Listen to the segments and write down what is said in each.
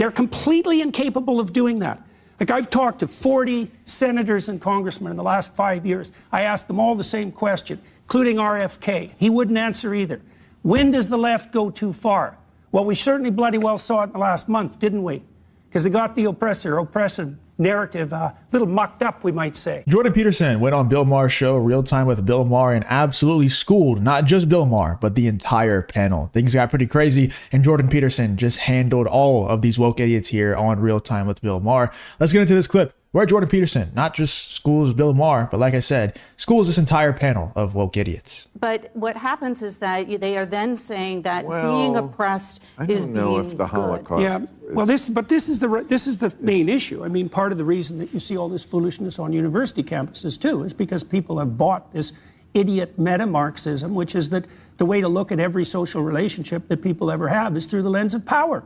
They're completely incapable of doing that. Like, I've talked to 40 senators and congressmen in the last 5 years. I asked them all the same question, including RFK. He wouldn't answer either. When does the left go too far? Well, we certainly bloody well saw it in the last month, didn't we? Because they got the oppressive narrative a little mucked up, we might say. Jordan Peterson went on Bill Maher's show, Real Time with Bill Maher, and absolutely schooled not just Bill Maher, but the entire panel. Things got pretty crazy, and Jordan Peterson just handled all of these woke idiots here on Real Time with Bill Maher. Let's get into this clip where Jordan Peterson not just schools Bill Maher, but like I said, schools this entire panel of woke idiots. But what happens is that they are then saying that being oppressed is being good. I don't know if the Holocaust. Yeah, well, this is the main issue. I mean, part of the reason that you see all this foolishness on university campuses too is because people have bought this idiot meta-Marxism, which is that the way to look at every social relationship that people ever have is through the lens of power.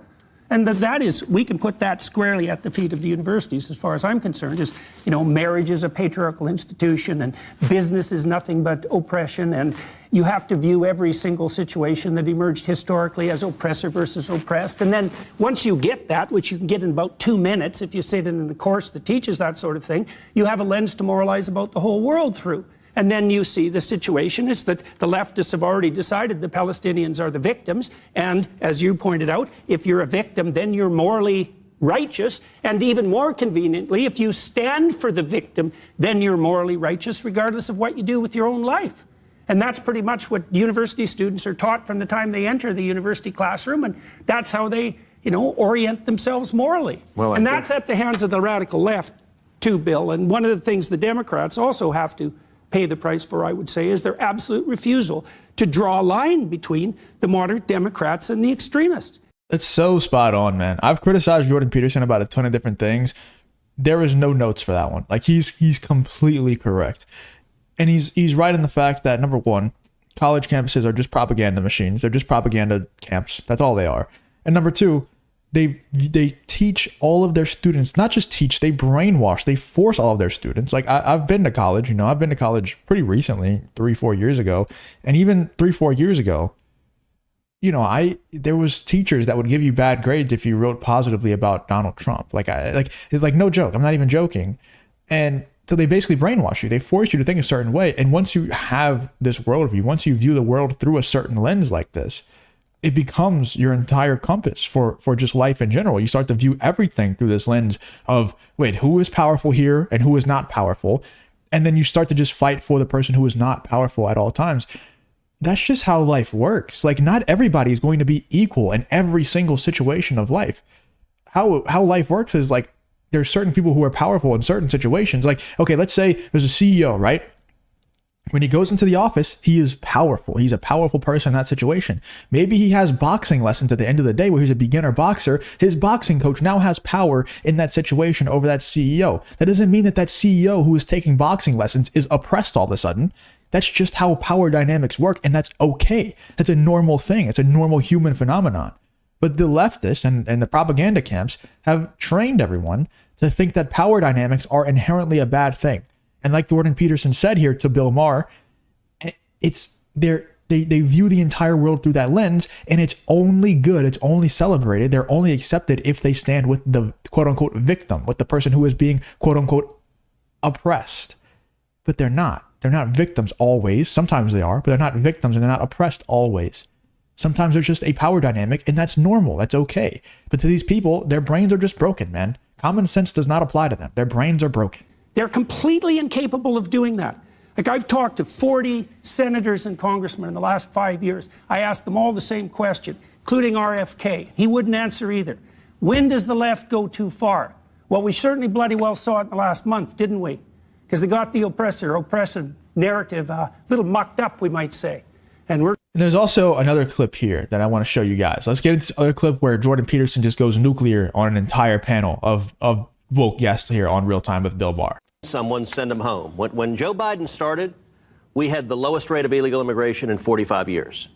And that is, we can put that squarely at the feet of the universities, as far as I'm concerned, is, you know, marriage is a patriarchal institution and business is nothing but oppression, and you have to view every single situation that emerged historically as oppressor versus oppressed. And then once you get that, which you can get in about 2 minutes if you sit in a course that teaches that sort of thing, you have a lens to moralize about the whole world through. And then you see the situation is that the leftists have already decided the Palestinians are the victims. And as you pointed out, if you're a victim, then you're morally righteous. And even more conveniently, if you stand for the victim, then you're morally righteous, regardless of what you do with your own life. And that's pretty much what university students are taught from the time they enter the university classroom. And that's how they, you know, orient themselves morally. Well, and that's at the hands of the radical left, too, Bill. And one of the things the Democrats also have to pay the price for, I would say, is their absolute refusal to draw a line between the moderate Democrats and the extremists. It's so spot on, man. I've criticized Jordan Peterson about a ton of different things. There is no notes for that one. Like, he's completely correct. And he's right in the fact that, number one, college campuses are just propaganda machines. They're just propaganda camps. That's all they are. And number two, they teach all of their students, not just teach, they brainwash, they force all of their students. Like, I've been to college, you know, I've been to college pretty recently, 3-4 years ago. And even 3-4 years ago, you know, there was teachers that would give you bad grades if you wrote positively about Donald Trump. It's like no joke. I'm not even joking. And so they basically brainwash you. They force you to think a certain way. And once you have this worldview, once you view the world through a certain lens like this, it becomes your entire compass for just life in general. You start to view everything through this lens of, wait, who is powerful here and who is not powerful? And then you start to just fight for the person who is not powerful at all times. That's just how life works. Like, not everybody is going to be equal in every single situation of life. How life works is, like, there's certain people who are powerful in certain situations. Like, okay, let's say there's a CEO, right? When he goes into the office, he is powerful. He's a powerful person in that situation. Maybe he has boxing lessons at the end of the day where he's a beginner boxer. His boxing coach now has power in that situation over that CEO. That doesn't mean that CEO who is taking boxing lessons is oppressed all of a sudden. That's just how power dynamics work, and that's okay. That's a normal thing. It's a normal human phenomenon. But the leftists and the propaganda camps have trained everyone to think that power dynamics are inherently a bad thing. And like Jordan Peterson said here to Bill Maher, they view the entire world through that lens, and it's only good, it's only celebrated, they're only accepted if they stand with the quote-unquote victim, with the person who is being quote-unquote oppressed. But they're not. They're not victims always. Sometimes they are, but they're not victims and they're not oppressed always. Sometimes there's just a power dynamic, and that's normal. That's okay. But to these people, their brains are just broken, man. Common sense does not apply to them. Their brains are broken. They're completely incapable of doing that. Like, I've talked to 40 senators and congressmen in the last 5 years. I asked them all the same question, including RFK. He wouldn't answer either. When does the left go too far? Well, we certainly bloody well saw it in the last month, didn't we? Because they got the oppressive narrative a little mucked up, we might say. And there's also another clip here that I want to show you guys. Let's get into this other clip where Jordan Peterson just goes nuclear on an entire panel of woke guests here on Real Time with Bill Maher. Someone send them home. When Joe Biden started, we had the lowest rate of illegal immigration in 45 years.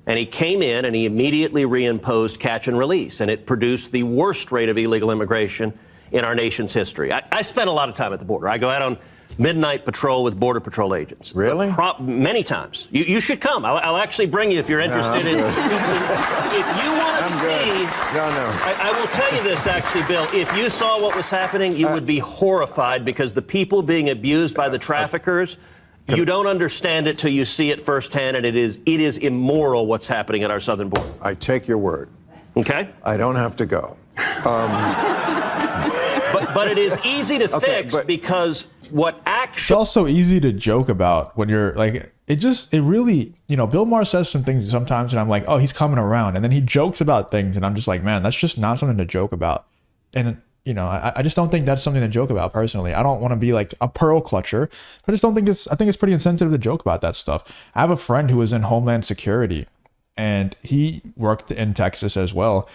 And he came in and he immediately reimposed catch and release. And it produced the worst rate of illegal immigration in our nation's history. I spent a lot of time at the border. I go out on midnight patrol with Border Patrol agents. Really? Many times. You should come. I'll actually bring you if you're interested in. If you want to see. No. I will tell you this, actually, Bill. If you saw what was happening, you would be horrified because the people being abused by the traffickers. You don't understand it till you see it firsthand, and it is immoral what's happening at our southern border. I take your word. Okay? I don't have to go. But it is easy to fix because what It's actually. also easy to joke about when you're like, it really, Bill Maher says some things sometimes and I'm like, oh, he's coming around. And then he jokes about things and I'm just like, man, that's just not something to joke about. And, I just don't think that's something to joke about personally. I don't want to be like a pearl clutcher. I just don't think I think it's pretty insensitive to joke about that stuff. I have a friend who was in Homeland Security and he worked in Texas as well.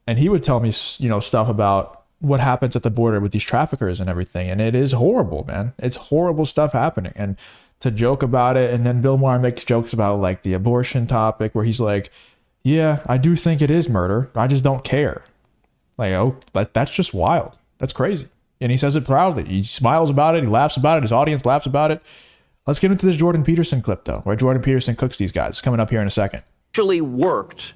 And he would tell me, stuff about what happens at the border with these traffickers and everything. And it is horrible, man. It's horrible stuff happening. And to joke about it. And then Bill Maher makes jokes about like the abortion topic where he's like, yeah, I do think it is murder. I just don't care. Like, oh, that's just wild. That's crazy. And he says it proudly. He smiles about it. He laughs about it. His audience laughs about it. Let's get into this Jordan Peterson clip, though, where Jordan Peterson cooks these guys. It's coming up here in a second. Actually worked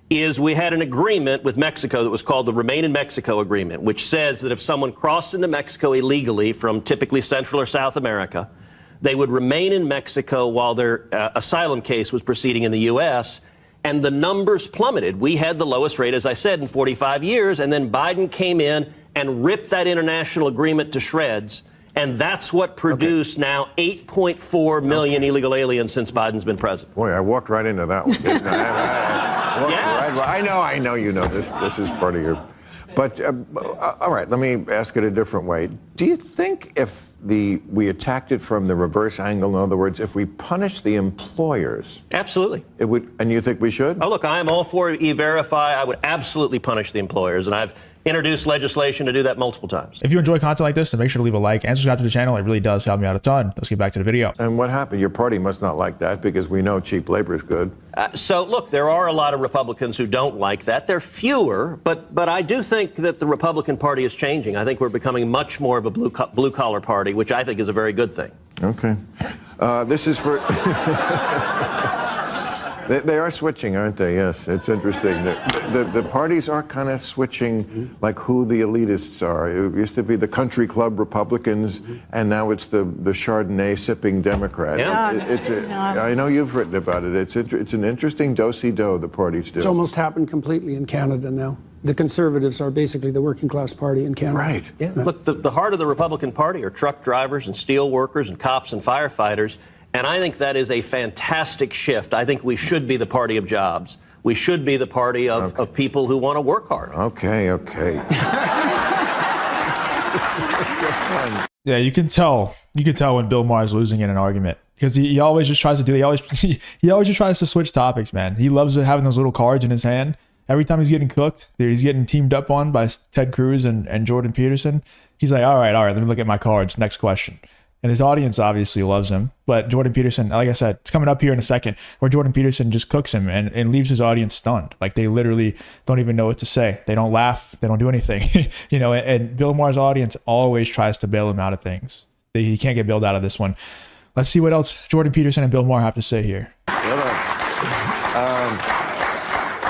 is we had an agreement with Mexico that was called the Remain in Mexico Agreement, which says that if someone crossed into Mexico illegally from typically Central or South America, they would remain in Mexico while their asylum case was proceeding in the U.S., and the numbers plummeted. We had the lowest rate, as I said, in 45 years, and then Biden came in and ripped that international agreement to shreds, and that's what produced now 8.4 million illegal aliens since Biden's been president. Boy, I walked right into that one, didn't I? Yes. I know you know this. This is part of your... But, all right, let me ask it a different way. Do you think if we attacked it from the reverse angle, in other words, if we punish the employers... Absolutely. It would, and you think we should? Oh, look, I am all for E-Verify. I would absolutely punish the employers, and I've introduced legislation to do that multiple times. If you enjoy content like this, then make sure to leave a like and subscribe to the channel. It really does help me out a ton. Let's get back to the video. And what happened? Your party must not like that because we know cheap labor is good. So, look, there are a lot of Republicans who don't like that. They're fewer, but I do think that the Republican Party is changing. I think we're becoming much more of a blue-collar party, which I think is a very good thing. Okay. This is for... They are switching, aren't they? Yes, it's interesting. The parties are kind of switching, like who the elitists are. It used to be the country club Republicans, and now it's the Chardonnay sipping Democrats. Yeah. I know you've written about it. It's an interesting do-si-do the parties do. It's almost happened completely in Canada now. The Conservatives are basically the working class party in Canada. Right. Yeah. Look, the heart of the Republican Party are truck drivers and steel workers and cops and firefighters. And I think that is a fantastic shift. I think we should be the party of jobs. We should be the party of people who want to work hard. Okay. Yeah, you can tell when Bill Maher is losing in an argument because he always just tries to do. He always just tries to switch topics, man. He loves having those little cards in his hand. Every time he's getting cooked, he's getting teamed up on by Ted Cruz and Jordan Peterson. He's like, all right, let me look at my cards. Next question. And his audience obviously loves him. But Jordan Peterson, like I said, it's coming up here in a second, where Jordan Peterson just cooks him and leaves his audience stunned. Like they literally don't even know what to say. They don't laugh. They don't do anything. And Bill Maher's audience always tries to bail him out of things. He can't get bailed out of this one. Let's see what else Jordan Peterson and Bill Maher have to say here.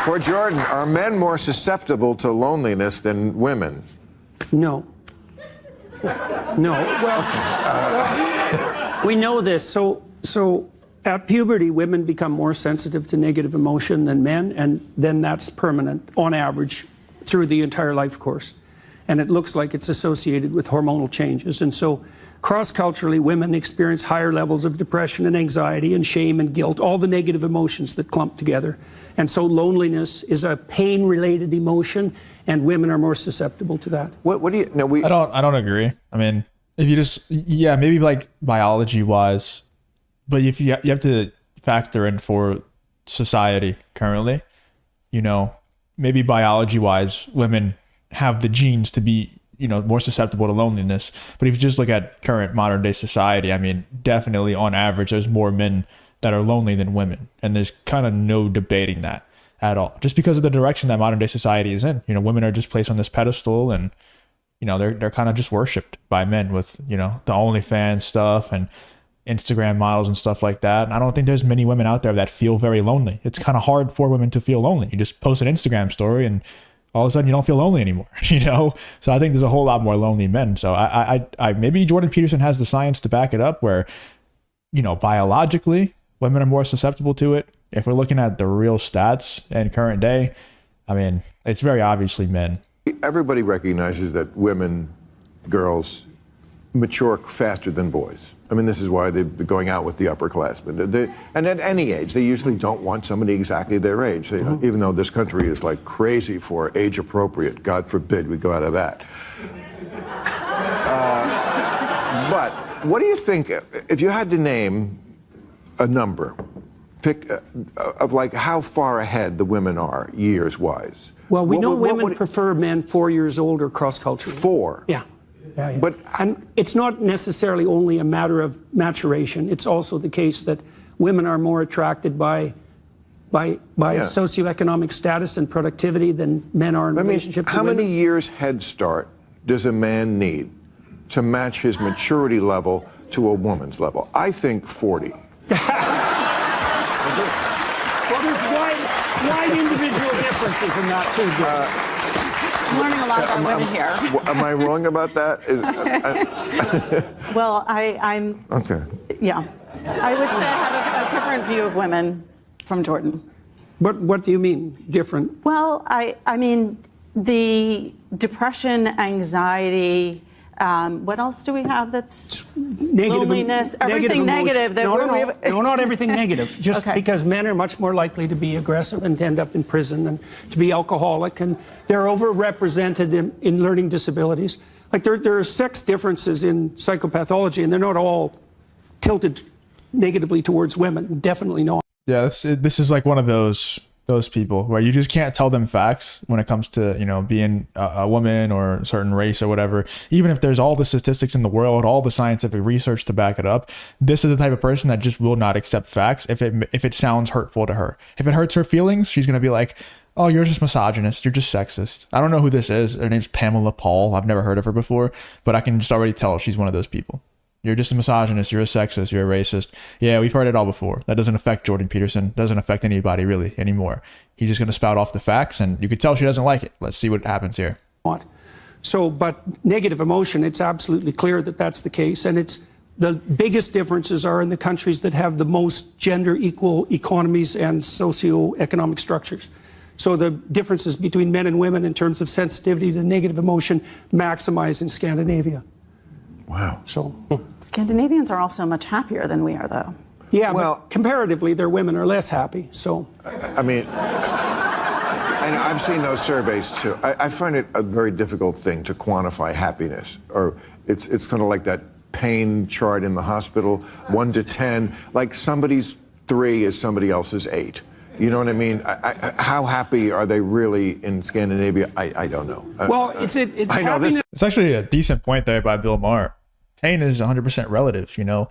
For Jordan, are men more susceptible to loneliness than women? No. Well, we know this. So at puberty, women become more sensitive to negative emotion than men, and then that's permanent on average through the entire life course. And it looks like it's associated with hormonal changes. And so cross-culturally, women experience higher levels of depression and anxiety and shame and guilt, all the negative emotions that clump together. And so loneliness is a pain-related emotion, and women are more susceptible to that. What do you know? I don't agree. I mean, if you just maybe like biology-wise, but if you have to factor in for society currently, maybe biology-wise, women have the genes to be more susceptible to loneliness. But if you just look at current modern day society, I mean, definitely on average, there's more men that are lonely than women. And there's kind of no debating that at all. Just because of the direction that modern day society is in. Women are just placed on this pedestal and, you know, they're kind of just worshipped by men with, you know, the OnlyFans stuff and Instagram models and stuff like that. And I don't think there's many women out there that feel very lonely. It's kind of hard for women to feel lonely. You just post an Instagram story and all of a sudden you don't feel lonely anymore, you know? So I think there's a whole lot more lonely men. So I maybe Jordan Peterson has the science to back it up where, you know, biologically women are more susceptible to it. If we're looking at the real stats in current day, I mean, it's very obviously men. Everybody recognizes that women, girls, mature faster than boys. I mean, this is why they're going out with the upperclassmen. And at any age, they usually don't want somebody exactly their age. Even though this country is like crazy for age appropriate, God forbid we go out of that. But what do you think, if you had to name a number, pick of like how far ahead the women are years-wise? Well, we know women prefer men 4 years older cross-culturally. 4? Yeah. Yeah, yeah. But and it's not necessarily only a matter of maturation. It's also the case that women are more attracted by socioeconomic status and productivity than men are in relationship to how women. many years head start does a man need to match his maturity level to a woman's level? I think 40. Well, there's wide individual differences in that too, Bill. I'm learning a lot about women here. Am I wrong about that? Well, I'm. Okay. Yeah. I would say I have a different view of women from Jordan. What do you mean, different? Well, I mean, the depression, anxiety, what else do we have that's loneliness, everything negative. No, not everything negative. Just Okay. because men are much more likely to be aggressive and to end up in prison and to be alcoholic, and they're overrepresented in learning disabilities. Like there are sex differences in psychopathology, and they're not all tilted negatively towards women. Definitely not. Yeah, this is like one of those people where you just can't tell them facts when it comes to, you know, being a woman or a certain race or whatever. Even if there's all the statistics in the world, all the scientific research to back it up, this is the type of person that just will not accept facts if it sounds hurtful to her. If it hurts her feelings, she's gonna be like, oh, you're just misogynist, you're just sexist. I don't know who this is. Her name's Pamela Paul. I've never heard of her before, but I can just already tell she's one of those people. You're just a misogynist, you're a sexist, you're a racist. Yeah, we've heard it all before. That doesn't affect Jordan Peterson, doesn't affect anybody really anymore. He's just going to spout off the facts, and you could tell she doesn't like it. Let's see what happens here. So, but negative emotion, it's absolutely clear that that's the case, and it's the biggest differences are in the countries that have the most gender equal economies and socioeconomic structures. So the differences between men and women in terms of sensitivity to negative emotion maximize in Scandinavia. Wow. So Scandinavians are also much happier than we are, though. yeah, Well, but comparatively, their women are less happy. So I mean, and I've seen those surveys too. I find it a very difficult thing to quantify happiness, or it's kind of like that pain chart in the hospital, 1 to 10. Like somebody's 3 is somebody else's 8. You know what I mean? How happy are they really in Scandinavia? I don't know. well, it's I know this. It's actually a decent point there by Bill Maher. Pain is 100% relative, you know.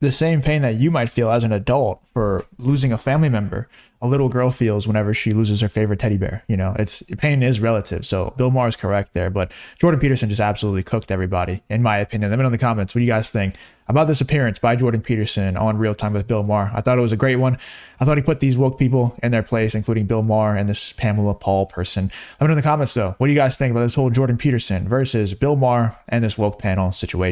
The same pain that you might feel as an adult for losing a family member, a little girl feels whenever she loses her favorite teddy bear. You know, pain is relative. So Bill Maher is correct there, but Jordan Peterson just absolutely cooked everybody, in my opinion. Let me know in the comments what do you guys think about this appearance by Jordan Peterson on Real Time with Bill Maher. I thought it was a great one. I thought he put these woke people in their place, including Bill Maher and this Pamela Paul person. Let me know in the comments though, what do you guys think about this whole Jordan Peterson versus Bill Maher and this woke panel situation?